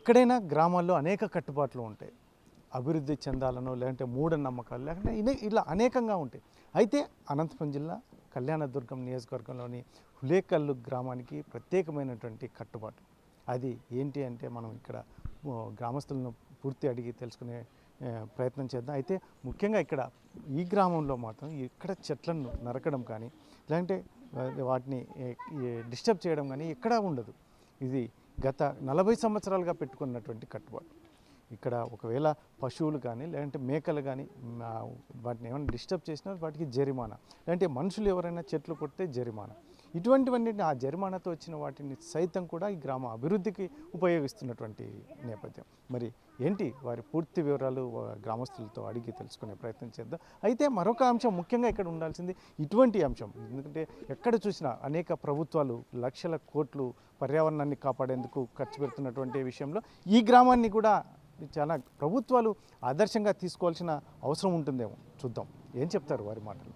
ఎక్కడైనా గ్రామాల్లో అనేక కట్టుబాట్లు ఉంటాయి. అభివృద్ధి చెందాలనో లేదంటే మూఢనమ్మకాలు లేకుంటే ఇలా అనేకంగా ఉంటాయి. అయితే అనంతపురం జిల్లా కళ్యాణదుర్గం నియోజకవర్గంలోని హులేకల్లు గ్రామానికి ప్రత్యేకమైనటువంటి కట్టుబాటు. అది ఏంటి అంటే మనం ఇక్కడ గ్రామస్తులను పూర్తి అడిగి తెలుసుకునే ప్రయత్నం చేద్దాం. అయితే ముఖ్యంగా ఇక్కడ ఈ గ్రామంలో మాత్రం ఇక్కడ చెట్లను నరకడం కానీ లేదంటే వాటిని డిస్టర్బ్ చేయడం కానీ ఎక్కడా ఉండదు. ఇది గత 40 సంవత్సరాలుగా పెట్టుకున్నటువంటి కట్టుబాటు. ఇక్కడ ఒకవేళ పశువులు కానీ లేదంటే మేకలు కానీ వాటిని ఏమైనా డిస్టర్బ్ చేసినా వాటికి జరిమానా, లేదంటే మనుషులు ఎవరైనా చెట్లు కొడితే జరిమానా, ఇటువంటివన్నిటిని ఆ జరిమానాతో వచ్చిన వాటిని సైతం కూడా ఈ గ్రామ అభివృద్ధికి ఉపయోగిస్తున్నటువంటి నేపథ్యం. మరి ఏంటి వారి పూర్తి వివరాలు గ్రామస్తులతో అడిగి తెలుసుకునే ప్రయత్నం చేద్దాం. అయితే మరొక అంశం ముఖ్యంగా ఇక్కడ ఉండాల్సింది ఇటువంటి అంశం. ఎందుకంటే ఎక్కడ చూసినా అనేక ప్రభుత్వాలు లక్షల కోట్లు పర్యావరణాన్ని కాపాడేందుకు ఖర్చు పెడుతున్నటువంటి విషయంలో ఈ గ్రామాన్ని కూడా చాలా ప్రభుత్వాలు ఆదర్శంగా తీసుకోవాల్సిన అవసరం ఉంటుందేమో. చూద్దాం ఏం చెప్తారు వారి మాటలు.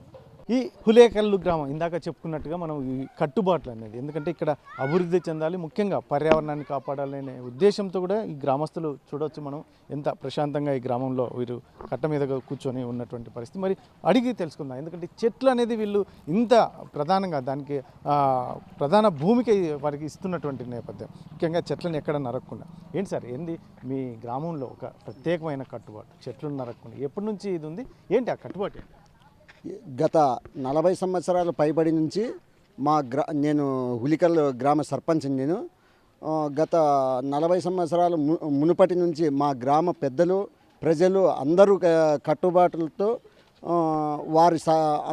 ఈ హులేకల్లు గ్రామం ఇందాక చెప్పుకున్నట్టుగా మనం ఈ కట్టుబాట్లు అనేది, ఎందుకంటే ఇక్కడ అభివృద్ధి చెందాలి, ముఖ్యంగా పర్యావరణాన్ని కాపాడాలనే ఉద్దేశంతో కూడా ఈ గ్రామస్తులు చూడవచ్చు మనం ఎంత ప్రశాంతంగా ఈ గ్రామంలో వీరు కట్ట మీద కూర్చొని ఉన్నటువంటి పరిస్థితి. మరి అడిగి తెలుసుకుందాం. ఎందుకంటే చెట్లు అనేది వీళ్ళు ఇంత ప్రధానంగా దానికి ప్రధాన భూమిక వారికి ఇస్తున్నటువంటి నేపథ్యం. ముఖ్యంగా చెట్లను ఎక్కడ నరకకుండా. ఏంటి సార్ ఏంది మీ గ్రామంలో ఒక ప్రత్యేకమైన కట్టుబాటు, చెట్లను నరకకుండా ఎప్పటి నుంచి ఇది ఉంది, ఏంటి ఆ కట్టుబాటు? గత 40 సంవత్సరాల పైబడి నుంచి నేను హులికల్ గ్రామ సర్పంచ్. నేను గత 40 సంవత్సరాల మునుపటి నుంచి మా గ్రామ పెద్దలు ప్రజలు అందరూ కట్టుబాట్లతో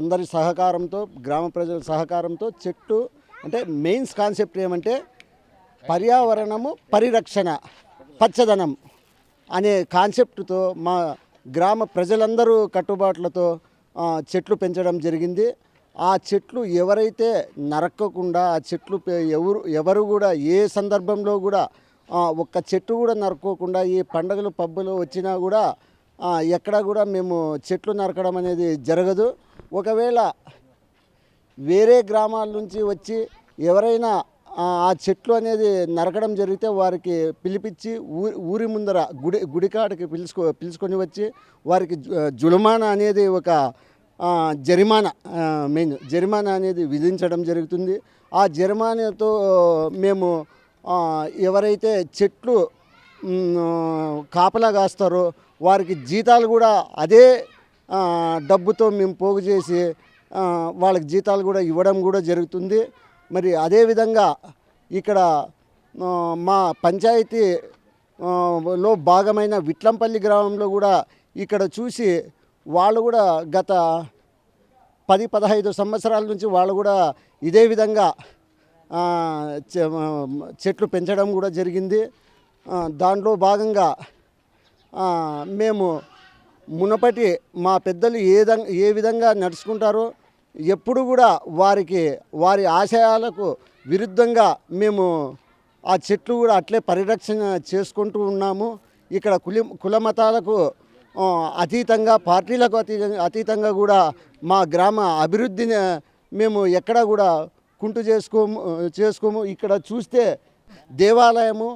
అందరి సహకారంతో గ్రామ ప్రజల సహకారంతో చెట్టు అంటే మెయిన్స్ కాన్సెప్ట్ ఏమంటే పర్యావరణము పరిరక్షణ పచ్చదనం అనే కాన్సెప్ట్తో మా గ్రామ ప్రజలందరూ కట్టుబాట్లతో చెట్లు పెంచడం జరిగింది. ఆ చెట్లు ఎవరైతే నరకకుండా ఆ చెట్లు ఎవరు కూడా ఏ సందర్భంలో కూడా ఒక్క చెట్టు కూడా నరకోకుండా ఈ పండుగలు పబ్బులు వచ్చినా కూడా ఎక్కడ కూడా మేము చెట్లు నరకడం అనేది జరగదు. ఒకవేళ వేరే గ్రామాల నుంచి వచ్చి ఎవరైనా ఆ చెట్లు అనేది నరకడం జరిగితే వారికి పిలిపించి ఊరి ముందర గుడికాడికి పిలుచుకొని వచ్చి వారికి జులుమానా అనేది ఒక జరిమానా అనేది విధించడం జరుగుతుంది. ఆ జరిమానాతో మేము ఎవరైతే చెట్లు కాపలా కాస్తారో వారికి జీతాలు కూడా అదే డబ్బుతో మేము పోగు చేసి వాళ్ళకి జీతాలు కూడా ఇవ్వడం కూడా జరుగుతుంది. మరి అదేవిధంగా ఇక్కడ మా పంచాయతీలో భాగమైన విట్లంపల్లి గ్రామంలో కూడా ఇక్కడ చూసి వాళ్ళు కూడా గత 10-15 సంవత్సరాల నుంచి వాళ్ళు కూడా ఇదే విధంగా చెట్లు పెంచడం కూడా జరిగింది. దాంట్లో భాగంగా మేము మునపటి మా పెద్దలు ఏ విధంగా నడుచుకుంటారో ఎప్పుడు కూడా వారి ఆశయాలకు విరుద్ధంగా మేము ఆ చెట్లు కూడా అట్లే పరిరక్షణ చేసుకుంటూ ఉన్నాము. ఇక్కడ కుల మతాలకు అతీతంగా పార్టీలకు అతీతంగా కూడా మా గ్రామ అభివృద్ధిని మేము ఎక్కడా కూడా కుంటు చేసుకోము. ఇక్కడ చూస్తే దేవాలయము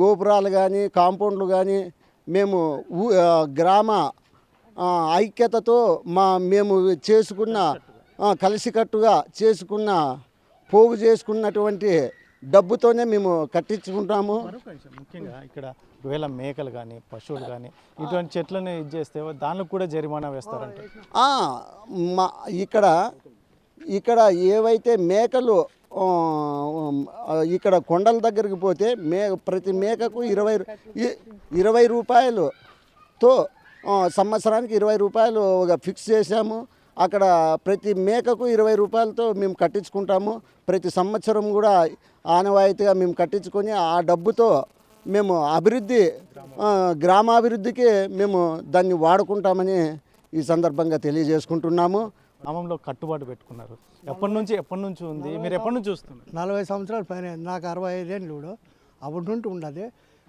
గోపురాలు కానీ కాంపౌండ్లు కానీ మేము గ్రామ ఐక్యతతో మేము చేసుకున్న కలిసికట్టుగా చేసుకున్న పోగు చేసుకున్నటువంటి డబ్బుతోనే మేము కట్టించుకుంటాము. ముఖ్యంగా ఇక్కడ ఒకవేళ మేకలు కానీ పశువులు కానీ ఇటువంటి చెట్లను ఇది చేస్తే దానికి కూడా జరిమానా వేస్తారంట. ఇక్కడ ఏవైతే మేకలు ఇక్కడ కొండల దగ్గరికి పోతే ప్రతి మేకకు 20 రూపాయలతో సంవత్సరానికి 20 రూపాయలు ఫిక్స్ చేశాము. అక్కడ ప్రతి మేకకు 20 రూపాయలతో మేము కట్టించుకుంటాము. ప్రతి సంవత్సరం కూడా ఆనవాయితీగా మేము కట్టించుకొని ఆ డబ్బుతో మేము గ్రామాభివృద్ధికి మేము దాన్ని వాడుకుంటామని ఈ సందర్భంగా తెలియజేసుకుంటున్నాము. గ్రామంలో కట్టుబాటు పెట్టుకున్నారు. ఎప్పటి నుంచి ఉంది? మీరు ఎప్పటి నుంచి చూస్తున్నారు? 40 సంవత్సరాల పైన. నాకు 65 ఏళ్ళు కూడా అప్పటి నుండి ఉండదు.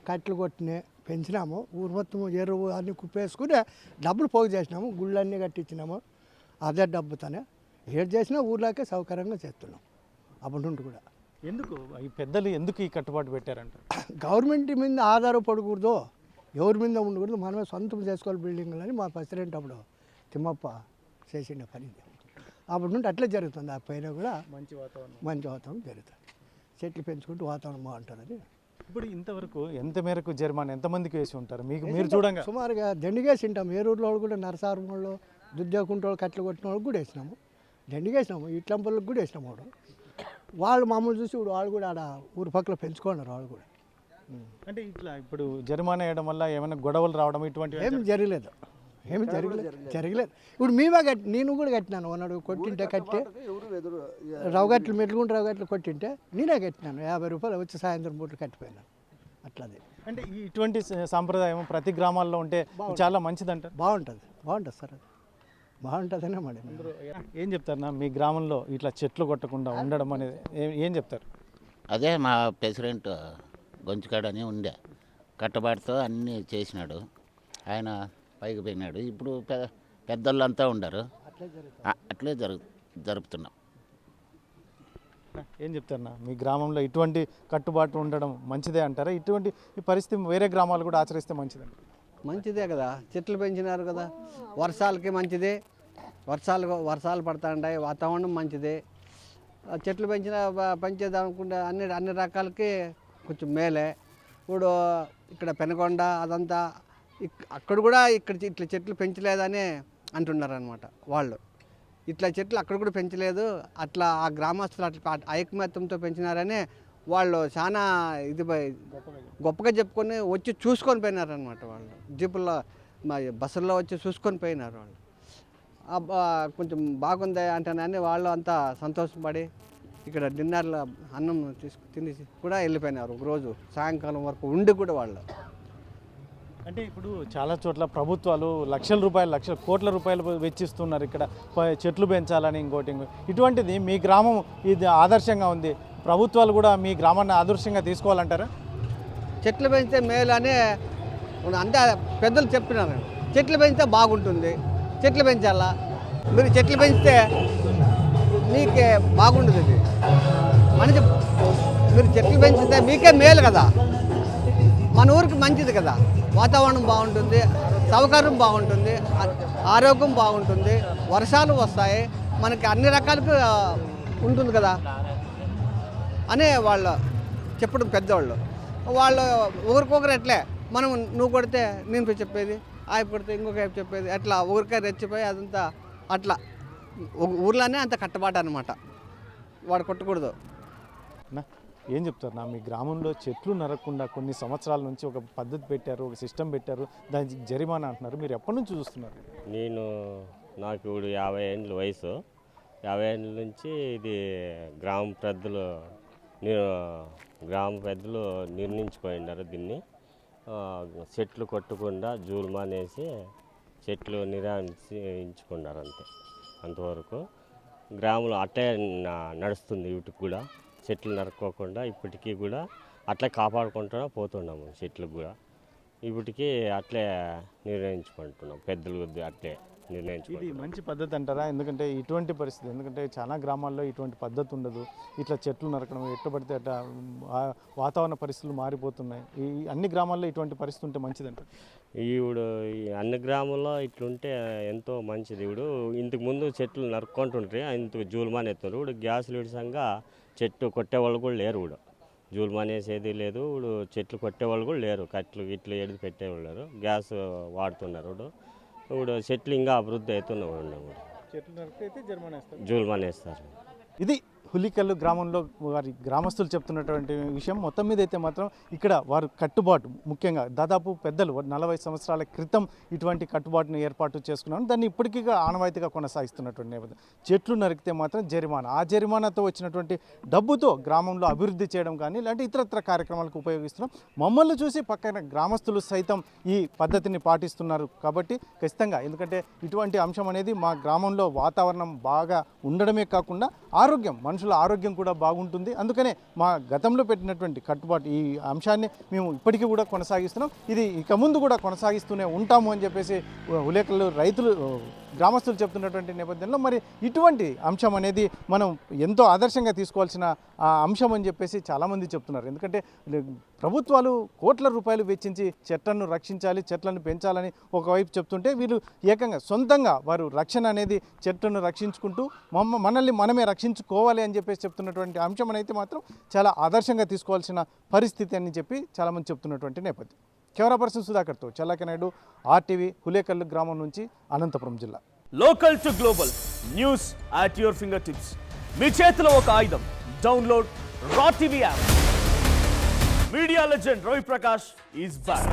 కట్లు కొట్టినే పెంచినాము. ఊరు మొత్తం ఎరువు అన్నీ కుప్పేసుకుని డబ్బులు పోగు చేసినాము. గుళ్ళన్నీ కట్టించినాము. అదే డబ్బుతోనే ఏడు చేసినా ఊర్లోకే సౌకర్యంగా చేస్తున్నాం అప్పటి నుండి కూడా. ఎందుకు ఈ పెద్దలు ఎందుకు ఈ కట్టుబాటు పెట్టారంట? గవర్నమెంట్ మీద ఆధారపడకూడదు, ఎవరి మీద ఉండకూడదు, మనమే సొంతం చేసుకోవాలి బిల్డింగ్లు అని మా ప్రెసిడెంట్ అప్పుడు తిమ్మప్ప చేసిండే పని. అప్పటి నుండి అట్లే జరుగుతుంది. ఆ పైన కూడా మంచి వాతావరణం. మంచి వాతావరణం జరుగుతుంది. చెట్లు పెంచుకుంటూ వాతావరణం బాగుంటుంది. ఇప్పుడు ఇంతవరకు ఎంత మేరకు జరిమానా ఎంతమందికి వేసి ఉంటారు మీరు చూడంగా? సుమారుగా దండిగేసి ఉంటాం. ఏరూరులో వాళ్ళు కూడా నరసారం వాళ్ళు, దుద్దేకుంట వాళ్ళు, కట్లు కొట్టిన వాళ్ళకి కూడా వేసినాము. దండిగేసినాము. ఇట్లంపల్లికి కూడా వేసినాము. వాళ్ళు మామూలు చూసి ఇప్పుడు వాళ్ళు కూడా ఆడ ఊరు పక్కల పెంచుకున్నారు వాళ్ళు కూడా. అంటే ఇట్లా ఇప్పుడు జరిమానా వేయడం వల్ల ఏమైనా గొడవలు రావడం ఇటువంటి ఏమి జరగలేదు. ఇప్పుడు మేమే నేను కూడా కట్టినాను. ఒకనాడు కొట్టింటే కట్టి రవగట్లు మెట్లుగుంటే రవగట్లు కొట్టింటే నేనే కట్టినాను. 50 రూపాయలు వచ్చి సాయంత్రం పూటలు కట్టిపోయినాను. అట్లాది. అంటే ఇటువంటి సాంప్రదాయం ప్రతి గ్రామాల్లో ఉంటే చాలా మంచిదంటారు. బాగుంటుంది సార్. అది బాగుంటుందనే మరి. ఏం చెప్తారు మీ గ్రామంలో ఇట్లా చెట్లు కొట్టకుండా ఉండడం అనేది ఏం చెప్తారు? అదే మా ప్రెసిడెంట్ గొంచుకాడని ఉండే కట్టుబాటుతో అన్నీ చేసినాడు. ఆయన పైకి పోయినాడు. ఇప్పుడు పెద్దోళ్ళంతా ఉండరు. అట్లే జరుపుతున్నాం. ఏం చెప్తారన్నా మీ గ్రామంలో ఇటువంటి కట్టుబాటు ఉండడం మంచిదే అంటారా? ఇటువంటి ఈ పరిస్థితి వేరే గ్రామాలు కూడా ఆచరిస్తే మంచిదండి? మంచిదే కదా, చెట్లు పెంచినారు కదా, వర్షాలకి మంచిదే. వర్షాలు పడతా ఉంటాయి, వాతావరణం మంచిదే. చెట్లు పెంచేదనుకుంటే అన్ని రకాలకి కొంచెం మేలే. ఇప్పుడు ఇక్కడ పెనకొండ అదంతా అక్కడ కూడా ఇట్లా చెట్లు పెంచలేదని అంటున్నారు అనమాట వాళ్ళు. ఇట్లా చెట్లు అక్కడ కూడా పెంచలేదు, అట్లా ఆ గ్రామస్తులు అట్లా ఐకమత్యంతో పెంచినారని వాళ్ళు చాలా గొప్పగా చెప్పుకొని వచ్చి చూసుకొని పోయినారనమాట. వాళ్ళు జీపుల్లో బస్సుల్లో వచ్చి చూసుకొని పోయినారు. వాళ్ళు కొంచెం బాగుంది అంటేనని వాళ్ళు అంతా సంతోషపడి ఇక్కడ డిన్నర్లో అన్నం తినేసి కూడా వెళ్ళిపోయినారు. ఒకరోజు సాయంకాలం వరకు ఉండి కూడా వాళ్ళు. అంటే ఇప్పుడు చాలా చోట్ల ప్రభుత్వాలు లక్షల కోట్ల రూపాయలు వెచ్చిస్తున్నారు ఇక్కడ చెట్లు పెంచాలని ఇంకోటి. ఇటువంటిది మీ గ్రామం ఇది ఆదర్శంగా ఉంది. ప్రభుత్వాలు కూడా మీ గ్రామాన్ని ఆదర్శంగా తీసుకోవాలంటారా? చెట్లు పెంచితే మేలు అని అంతే పెద్దలు చెప్పినారు. చెట్లు పెంచితే బాగుంటుంది, చెట్లు పెంచాలా. మీరు చెట్లు పెంచితే మీకే బాగుంటుంది. ఇది మనిషి మీరు చెట్లు పెంచితే మీకే మేలు కదా, మన ఊరికి మంచిది కదా. వాతావరణం బాగుంటుంది, సౌకర్యం బాగుంటుంది, ఆరోగ్యం బాగుంటుంది, వర్షాలు వస్తాయి, మనకి అన్ని రకాలుగా ఉంటుంది కదా అనే వాళ్ళు చెప్పడం పెద్దవాళ్ళు. వాళ్ళు ఒకరికొకరు ఎట్లే మనం నువ్వు కొడితే నేను చెప్పేది, ఆయన కొడితే ఇంకొక చెప్పేది, అట్లా ఊరికే రెచ్చిపోయి అదంతా అట్లా ఊర్లోనే అంత కట్టుబాటు అనమాట. వాడు కొట్టకూడదు. ఏం చెప్తారు మీ గ్రామంలో చెట్లు నరకకుండా కొన్ని సంవత్సరాల నుంచి ఒక పద్ధతి పెట్టారు, ఒక సిస్టమ్ పెట్టారు, దానికి జరిమానా అంటున్నారు. మీరు ఎప్పటి నుంచి చూస్తున్నారు? నాకు ఇప్పుడు 50 ఏళ్ళ వయసు. 50 ఏళ్ళ నుంచి ఇది గ్రామ పెద్దలు నిర్ణయించుకున్నారు. దీన్ని చెట్లు కొట్టకుండా జూల్మానేసి చెట్లు నిరాయించుకున్నారు. అంతవరకు గ్రామంలో అట్లే నడుస్తుంది. వీటికి కూడా చెట్లు నరుక్కోకుండా ఇప్పటికీ కూడా అట్లే కాపాడుకుంటూ పోతున్నాము. చెట్లకు కూడా ఇప్పటికీ అట్లే నిర్ణయించుకుంటున్నాం. పెద్దలు అట్లే నిర్ణయించుకుంటాం. ఇది మంచి పద్ధతి అంటారా? ఎందుకంటే ఇటువంటి పరిస్థితి, ఎందుకంటే చాలా గ్రామాల్లో ఇటువంటి పద్ధతి ఉండదు. ఇట్లా చెట్లు నరకడం ఎట్టబడితే అట్లా వాతావరణ పరిస్థితులు మారిపోతున్నాయి. ఈ అన్ని గ్రామాల్లో ఇటువంటి పరిస్థితి ఉంటే మంచిదంట. ఇప్పుడు అన్ని గ్రామాల్లో ఇట్లుంటే ఎంతో మంచిది. ఇప్పుడు ఇంతకుముందు చెట్లు నరుక్కుంటుంటే ఇంతకు జూల్మాన్ ఎత్తున్నారు. ఇప్పుడు గ్యాస్ లీడ్సంగా చెట్టు కొట్టేవాళ్ళు కూడా లేరు. ఇప్పుడు జూల్మాన్ వేసేది లేదు. ఇప్పుడు చెట్లు కొట్టేవాళ్ళు కూడా లేరు. కట్లు ఇట్లు ఎడిది పెట్టేవాళ్ళు లేరు. గ్యాస్ వాడుతున్నారు. ఇప్పుడు చెట్లు ఇంకా అభివృద్ధి అవుతున్నాయి. జూల్మాన్ వేస్తారు. ఇది హులికల్లు గ్రామంలో వారి గ్రామస్తులు చెప్తున్నటువంటి విషయం. మొత్తం మీద అయితే మాత్రం ఇక్కడ వారు కట్టుబాటు, ముఖ్యంగా దాదాపు పెద్దలు 40 సంవత్సరాల క్రితం ఇటువంటి కట్టుబాటును ఏర్పాటు చేసుకున్నాను. దాన్ని ఇప్పటికీ ఆనవాయితీగా కొనసాగిస్తున్నటువంటి నేపథ్యం. చెట్లు నరికితే మాత్రం జరిమానా, ఆ జరిమానాతో వచ్చినటువంటి డబ్బుతో గ్రామంలో అభివృద్ధి చేయడం కానీ ఇలాంటి ఇతరత్ర కార్యక్రమాలకు ఉపయోగిస్తున్నాం. మమ్మల్ని చూసి పక్కన గ్రామస్తులు సైతం ఈ పద్ధతిని పాటిస్తున్నారు. కాబట్టి ఖచ్చితంగా, ఎందుకంటే ఇటువంటి అంశం అనేది మా గ్రామంలో వాతావరణం బాగా ఉండడమే కాకుండా ఆరోగ్యం, మనుషులు మనుషుల ఆరోగ్యం కూడా బాగుంటుంది. అందుకనే మా గతంలో పెట్టినటువంటి కట్టుబాటు ఈ అంశాన్ని మేము ఇప్పటికీ కూడా కొనసాగిస్తున్నాం. ఇది ఇక ముందు కూడా కొనసాగిస్తూనే ఉంటాము అని చెప్పేసి హులేకల్లు రైతులు గ్రామస్తులు చెప్తున్నటువంటి నేపథ్యంలో మరి ఇటువంటి అంశం అనేది మనం ఎంతో ఆదర్శంగా తీసుకోవాల్సిన అంశం అని చెప్పేసి చాలామంది చెప్తున్నారు. ఎందుకంటే ప్రభుత్వాలు కోట్ల రూపాయలు వెచ్చించి చెట్లను రక్షించాలి, చెట్లను పెంచాలని ఒకవైపు చెప్తుంటే వీళ్ళు ఏకంగా సొంతంగా వారు రక్షణ అనేది చెట్లను రక్షించుకుంటూ మనల్ని మనమే రక్షించుకోవాలి అని చెప్పేసి చెప్తున్నటువంటి అంశం అనేది మాత్రం చాలా ఆదర్శంగా తీసుకోవాల్సిన పరిస్థితి అని చెప్పి చాలామంది చెప్తున్నటువంటి నేపథ్యం. కెమెరా పర్సన్ సుధాకర్తో చల్లాకి నాయుడు, RTV, హులేకల్లు గ్రామం నుంచి అనంతపురం జిల్లా. Local to global news at your fingertips. మీ చేతిలో ఒక ఆయుధం. Download Raw TV app. Media legend Ravi Prakash is back.